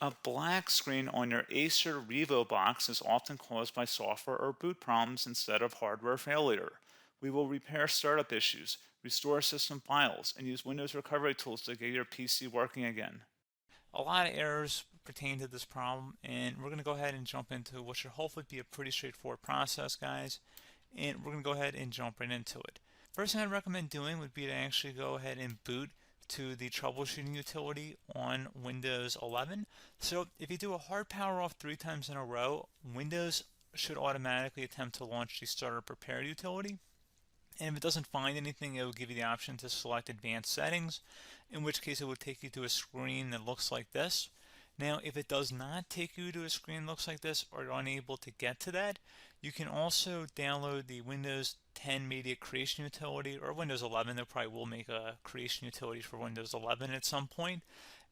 A black screen on your Acer Revo Box is often caused by software or boot problems instead of hardware failure. We will repair startup issues, restore system files, and use Windows recovery tools to get your PC working again. A lot of errors pertain to this problem, and we're going to go ahead and jump into what should hopefully be a pretty straightforward process, guys. And we're going to go ahead and jump right into it. First thing I'd recommend doing would be to actually go ahead and boot to the troubleshooting utility on Windows 11. So if you do a hard power off 3 times in a row, Windows should automatically attempt to launch the startup prepare utility. And if it doesn't find anything, it will give you the option to select advanced settings, in which case it will take you to a screen that looks like this. Now, if it does not take you to a screen that looks like this, or you're unable to get to that, you can also download the Windows 10 Media Creation Utility, or Windows 11. They probably will make a creation utility for Windows 11 at some point.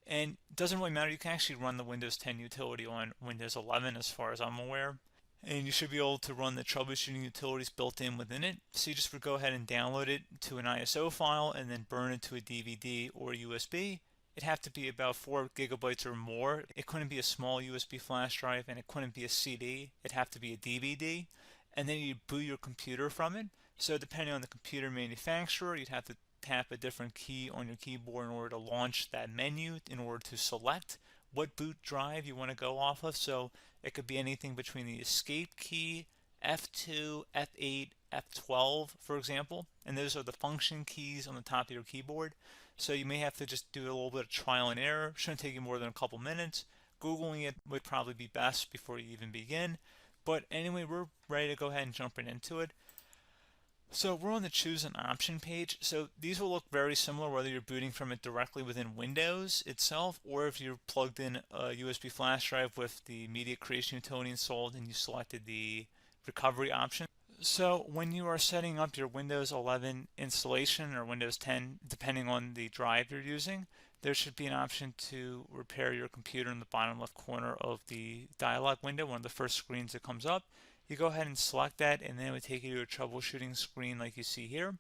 And it doesn't really matter, you can actually run the Windows 10 utility on Windows 11 as far as I'm aware. And you should be able to run the troubleshooting utilities built in within it. So you just would go ahead and download it to an ISO file and then burn it to a DVD or USB. It'd have to be about 4 gigabytes or more. It couldn't be a small USB flash drive, and it couldn't be a CD. It'd have to be a DVD. And then you'd boot your computer from it. So depending on the computer manufacturer, you'd have to tap a different key on your keyboard in order to launch that menu, in order to select what boot drive you want to go off of. So it could be anything between the escape key, F2, F8, F12, for example, and those are the function keys on the top of your keyboard. So you may have to just do a little bit of trial and error. Shouldn't take you more than a couple minutes. Googling it would probably be best before you even begin. But anyway, we're ready to go ahead and jump right into it. So we're on the choose an option page. So these will look very similar whether you're booting from it directly within Windows itself, or if you're plugged in a USB flash drive with the media creation utility installed and you selected the recovery option. So when you are setting up your Windows 11 installation or Windows 10, depending on the drive you're using, there should be an option to repair your computer in the bottom left corner of the dialog window, one of the first screens that comes up. You go ahead and select that, and then it would take you to a troubleshooting screen like you see here.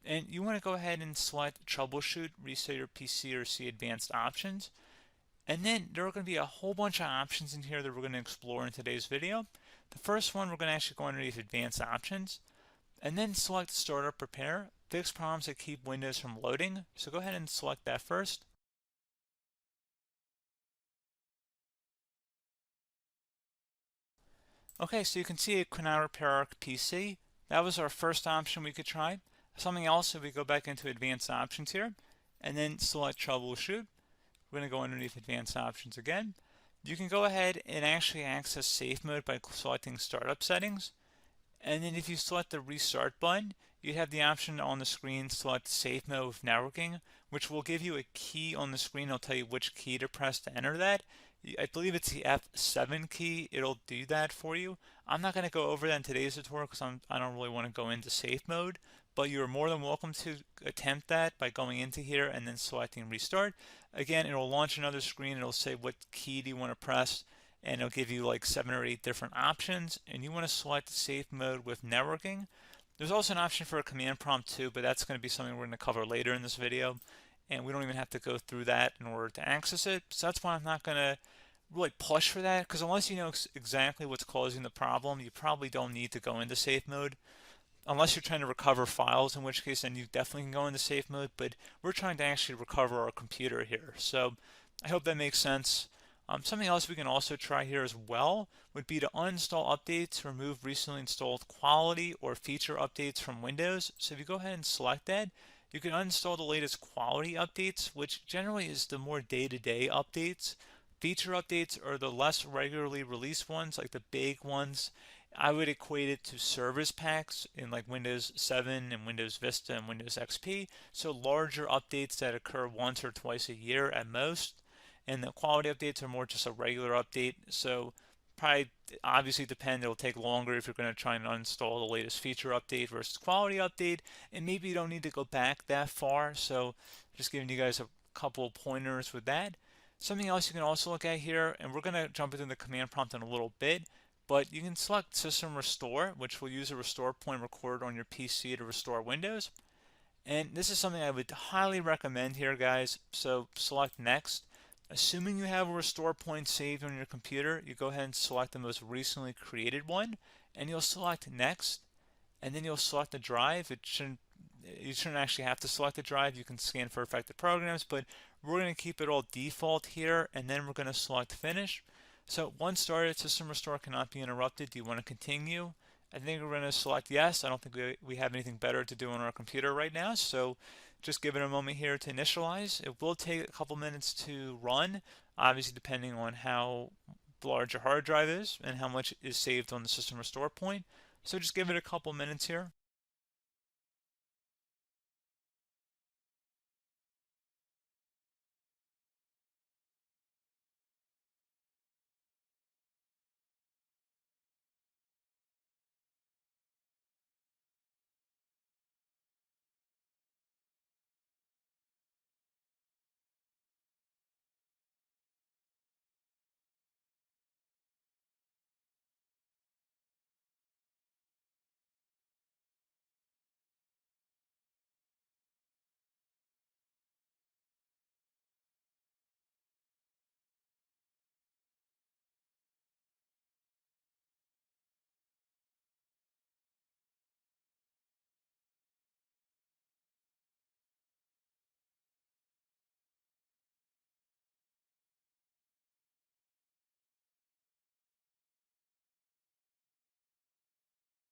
And you want to go ahead and select troubleshoot, reset your PC, or see advanced options. And then there are going to be a whole bunch of options in here that we're going to explore in today's video. The first one, we're going to actually go underneath advanced options, and then select startup prepare, fix problems that keep Windows from loading. So go ahead and select that first. Okay, so you can see it could now repair our PC. That was our first option we could try. Something else, if we go back into advanced options here, and then select troubleshoot, we're going to go underneath advanced options again. You can go ahead and actually access safe mode by selecting startup settings. And then if you select the restart button, you have the option on the screen select safe mode with networking, which will give you a key on the screen. It'll tell you which key to press to enter that. I believe it's the F7 key. It'll do that for you. I'm not going to go over that in today's tutorial because I don't really want to go into safe mode, but you're more than welcome to attempt that by going into here and then selecting restart. Again, it'll launch another screen. It'll say what key do you want to press, and it'll give you like 7 or 8 different options, and you want to select safe mode with networking. There's also an option for a command prompt too, but that's going to be something we're going to cover later in this video, and we don't even have to go through that in order to access it. So that's why I'm not going to really push for that, because unless you know exactly what's causing the problem, you probably don't need to go into safe mode. Unless you're trying to recover files, in which case then you definitely can go into safe mode, but we're trying to actually recover our computer here. So I hope that makes sense. Something else we can also try here as well would be to uninstall updates, remove recently installed quality or feature updates from Windows. So if you go ahead and select that, you can uninstall the latest quality updates, which generally is the more day-to-day updates. Feature updates are the less regularly released ones, like the big ones. I would equate it to service packs in like Windows 7 and Windows Vista and Windows XP. So larger updates that occur once or twice a year at most. And the quality updates are more just a regular update. So probably obviously depend, it'll take longer if you're going to try and uninstall the latest feature update versus quality update. And maybe you don't need to go back that far. So just giving you guys a couple pointers with that. Something else you can also look at here, and we're going to jump into the command prompt in a little bit, but you can select System Restore, which will use a restore point recorded on your PC to restore Windows. And this is something I would highly recommend here, guys. So select Next. Assuming you have a restore point saved on your computer, you go ahead and select the most recently created one, and you'll select next, and then you'll select the drive. You shouldn't actually have to select the drive. You can scan for affected programs, but we're going to keep it all default here, and then we're going to select finish. So once started, system restore cannot be interrupted. Do you want to continue? I think we're going to select yes. I don't think we have anything better to do on our computer right now, so just give it a moment here to initialize. It will take a couple minutes to run, obviously depending on how large your hard drive is and how much is saved on the system restore point. So just give it a couple minutes here.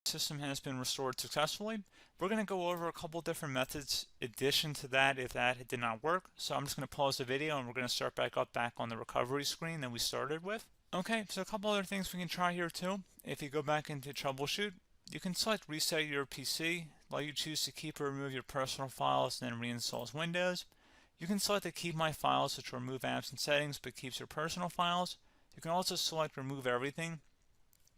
System has been restored successfully. We're going to go over a couple different methods addition to that if that did not work. So I'm just going to pause the video and we're going to start back on the recovery screen that we started with. Okay, so a couple other things we can try here too. If you go back into troubleshoot, you can select reset your PC, while you choose to keep or remove your personal files and then reinstalls Windows. You can select to keep my files, which will remove apps and settings but keeps your personal files. You can also select remove everything,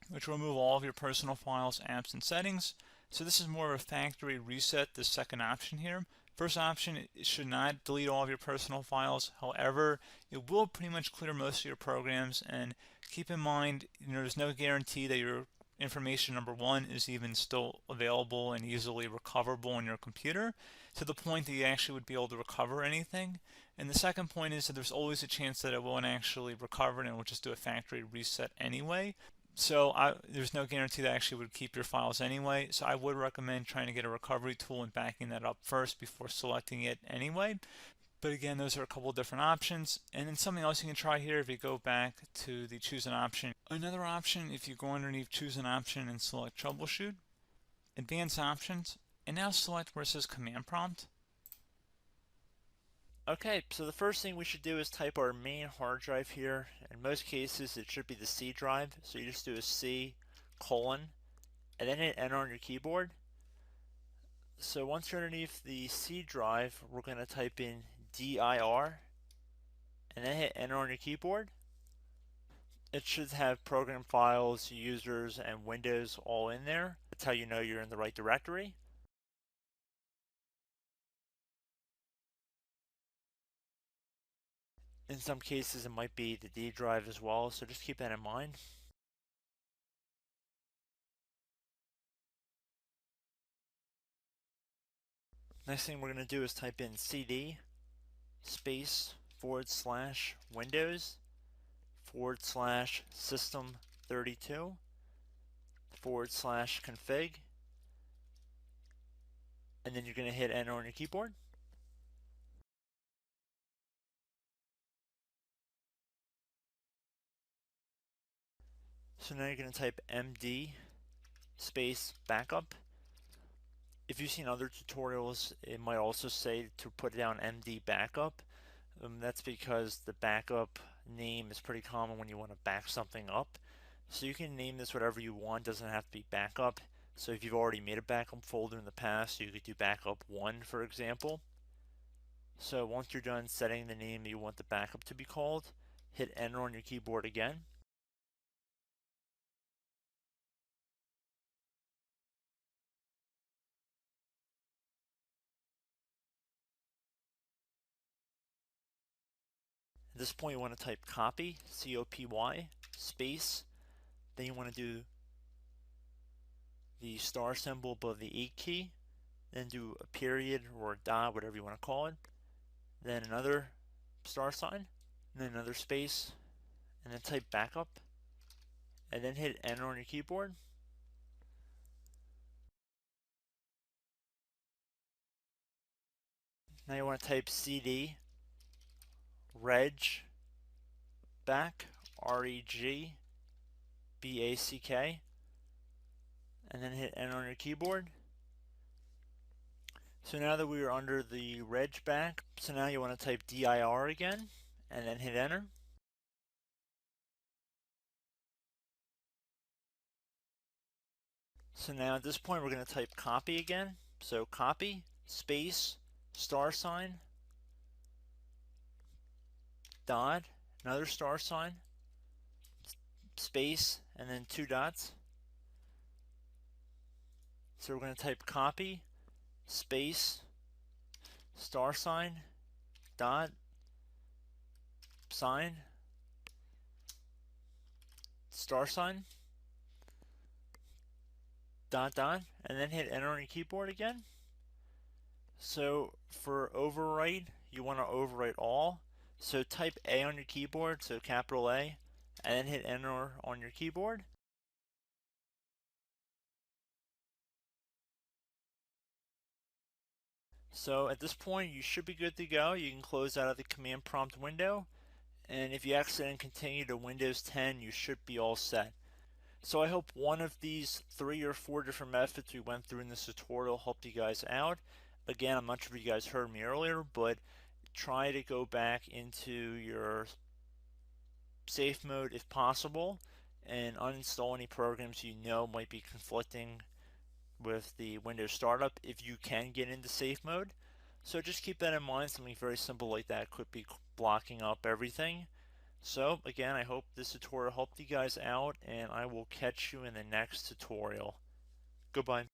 which will remove all of your personal files, apps, and settings. So this is more of a factory reset, the second option here. First option, it should not delete all of your personal files. However, it will pretty much clear most of your programs. And keep in mind, there's no guarantee that your information, number one, is even still available and easily recoverable on your computer to the point that you actually would be able to recover anything. And the second point is that there's always a chance that it won't actually recover and it will just do a factory reset anyway. So there's no guarantee that actually would keep your files anyway. So I would recommend trying to get a recovery tool and backing that up first before selecting it anyway. But again, those are a couple different options. And then something else you can try here if you go back to the choose an option. Another option, if you go underneath choose an option and select troubleshoot, advanced options, and now select where it says command prompt. Okay, so the first thing we should do is type our main hard drive here. In most cases, it should be the C drive. So you just do a C colon and then hit enter on your keyboard. So once you're underneath the C drive, we're going to type in dir and then hit enter on your keyboard. It should have program files, users, and Windows all in there. That's how you know you're in the right directory. In some cases, it might be the D drive as well, so just keep that in mind. Next thing we're going to do is type in cd space / Windows / system 32 / config, and then you're going to hit enter on your keyboard. So now you're going to type md space backup. If you've seen other tutorials, it might also say to put down md backup. That's because the backup name is pretty common when you want to back something up. So you can name this whatever you want, doesn't have to be backup. So if you've already made a backup folder in the past, you could do backup 1, for example. So once you're done setting the name you want the backup to be called, hit enter on your keyboard again. At this point you want to type copy, C-O-P-Y, space, then you want to do the star symbol above the 8 key, then do a period or a dot, whatever you want to call it, then another star sign, and then another space, and then type backup, and then hit enter on your keyboard. Now you want to type cd reg back, REGBACK, and then hit enter on your keyboard. So now that we are under the reg back, so now you want to type dir again, and then hit enter. So now at this point we're going to type copy again. So copy, space, $, dot, another $, space, and then 2 dots. So we're going to type copy, space, $, dot, sign, $, dot, dot, and then hit enter on your keyboard again. So for overwrite, you want to overwrite all. So type A on your keyboard, so capital A, and then hit enter on your keyboard. So at this point you should be good to go. You can close out of the command prompt window, and if you accidentally continue to Windows 10 you should be all set. So I hope one of these 3 or 4 different methods we went through in this tutorial helped you guys out. Again, I'm not sure if you guys heard me earlier, but try to go back into your safe mode if possible and uninstall any programs you know might be conflicting with the Windows startup if you can get into safe mode. So just keep that in mind. Something very simple like that could be blocking up everything. So again, I hope this tutorial helped you guys out, and I will catch you in the next tutorial. Goodbye.